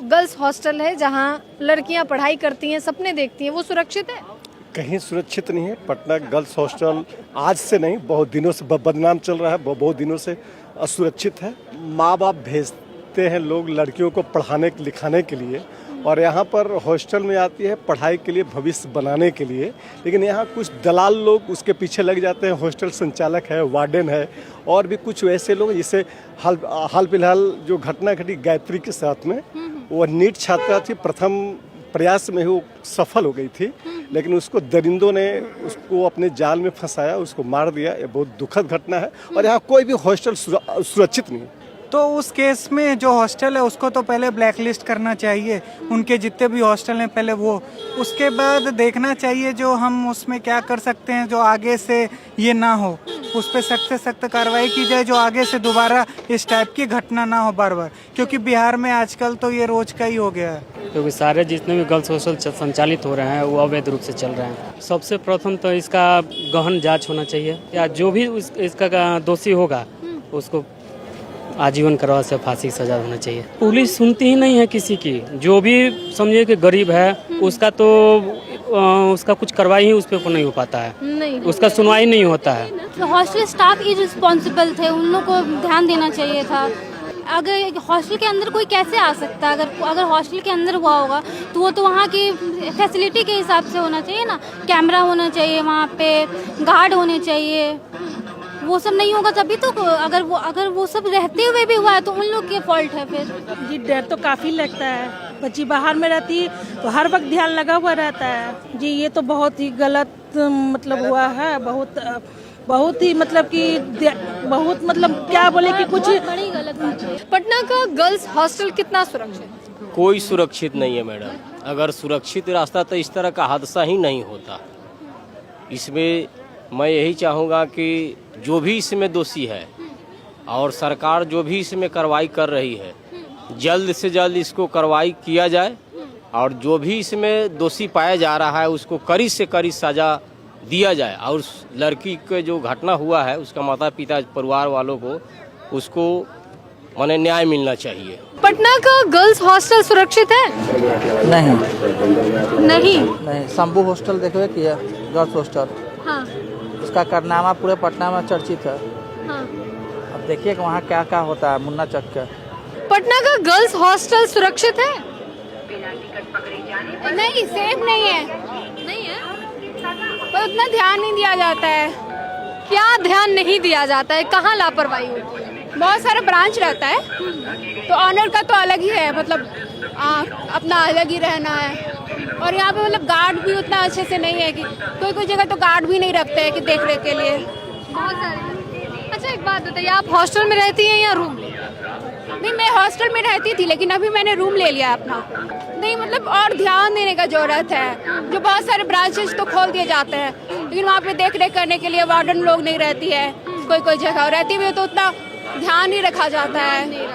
Girls hostel है जहां लड़कियां पढ़ाई करती हैं, सपने देखती हैं, वो सुरक्षित है? कहीं सुरक्षित नहीं है। पटना गर्ल्स हॉस्टल आज से नहीं, बहुत दिनों से बदनाम चल रहा है, बहुत दिनों से असुरक्षित है। माँ बाप भेजते हैं लोग लड़कियों को पढ़ाने लिखाने के लिए, और यहाँ पर हॉस्टल में आती है पढ़ाई के लिए, भविष्य बनाने के लिए। लेकिन यहाँ कुछ दलाल लोग उसके पीछे लग जाते हैं। हॉस्टल संचालक है, वार्डन है, और भी कुछ वैसे लोग, जिससे हाल फिलहाल जो घटना घटी गायत्री के साथ में, वो नीट छात्रा थी, प्रथम प्रयास में ही वो सफल हो गई थी, लेकिन उसको दरिंदों ने उसको अपने जाल में फंसाया, उसको मार दिया। ये बहुत दुखद घटना है, और यहाँ कोई भी हॉस्टल सुरक्षित नहीं है। तो उस केस में जो हॉस्टल है उसको तो पहले ब्लैक लिस्ट करना चाहिए, उनके जितने भी हॉस्टल हैं पहले वो, उसके बाद देखना चाहिए जो हम उसमें क्या कर सकते हैं जो आगे से ये ना हो, उस पर सख्त से सख्त कार्रवाई की जाए, जो आगे से दोबारा इस टाइप की घटना ना हो बार बार, क्योंकि बिहार में आजकल तो ये रोज का ही हो गया है। क्योंकि सारे जितने भी गर्ल्स हॉस्टल संचालित हो रहे हैं वो अवैध रूप से चल रहे हैं। सबसे प्रथम तो इसका गहन जांच होना चाहिए, या जो भी इसका दोषी होगा उसको आजीवन कारावास से फांसी की सजा होना चाहिए। पुलिस सुनती ही नहीं है किसी की, जो भी समझिए कि गरीब है उसका तो उसका कुछ कार्रवाई ही उस पर नहीं हो पाता है, नहीं, उसका सुनवाई नहीं होता है। हॉस्टल स्टाफ इररिस्पॉन्सिबल थे, उन लोग को ध्यान देना चाहिए था। अगर हॉस्टल के अंदर कोई कैसे आ सकता है, अगर हॉस्टल के अंदर हुआ होगा तो वो तो वहाँ की फैसिलिटी के हिसाब से होना चाहिए ना, कैमरा होना चाहिए, वहाँ पे गार्ड होने चाहिए, वो सब नहीं होगा तभी तो, अगर वो सब रहते हुए भी हुआ है तो उन लोग के फॉल्ट है फिर। जी डर तो काफ़ी लगता है, बच्ची बाहर में रहती है तो हर वक्त ध्यान लगा हुआ रहता है। जी ये तो बहुत ही गलत मतलब हुआ है, बहुत ही मतलब कि बहुत मतलब क्या बोले कि कुछ बड़ी गलत बात है। पटना का गर्ल्स हॉस्टल कितना सुरक्षित? कोई सुरक्षित नहीं है मैडम। अगर सुरक्षित रास्ता तो इस तरह का हादसा ही नहीं होता। इसमें मैं यही चाहूँगा कि जो भी इसमें दोषी है और सरकार जो भी इसमें कार्रवाई कर रही है, जल्द से जल्द इसको कार्रवाई किया जाए, और जो भी इसमें दोषी पाया जा रहा है उसको कड़ी से कड़ी सजा दिया जाए, और उस लड़की के जो घटना हुआ है उसका माता पिता परिवार वालों को उसको माने न्याय मिलना चाहिए। पटना का गर्ल्स हॉस्टल सुरक्षित है? नहीं। शंभू हॉस्टल देखो किया, गर्ल्स हॉस्टल, हाँ, उसका कारनामा पूरे पटना में चर्चित है। हाँ। अब देखिए कि वहाँ क्या क्या होता है मुन्ना चक का। पटना का गर्ल्स हॉस्टल सुरक्षित है? नहीं, सेफ नहीं है, नहीं है, पर उतना ध्यान नहीं दिया जाता है। क्या ध्यान नहीं दिया जाता है? कहाँ लापरवाही होती है? बहुत सारा ब्रांच रहता है तो ऑनर का तो अलग ही है, मतलब अपना अलग ही रहना है, और यहाँ पे मतलब गार्ड भी उतना अच्छे से नहीं है कि कोई जगह तो गार्ड भी नहीं रखते हैं कि देख रेख के लिए। बहुत सारे। अच्छा एक बात बताइए, आप हॉस्टल में रहती हैं या रूम? नहीं, मैं हॉस्टल में रहती थी लेकिन अभी मैंने रूम ले लिया अपना। नहीं मतलब और ध्यान देने का जरूरत है, जो बहुत सारे ब्रांचेस तो खोल दिए जाते हैं लेकिन वहाँ पे देख रेख करने के लिए वार्डन लोग नहीं रहती है, कोई जगह रहती भी है तो उतना ध्यान नहीं रखा जाता है।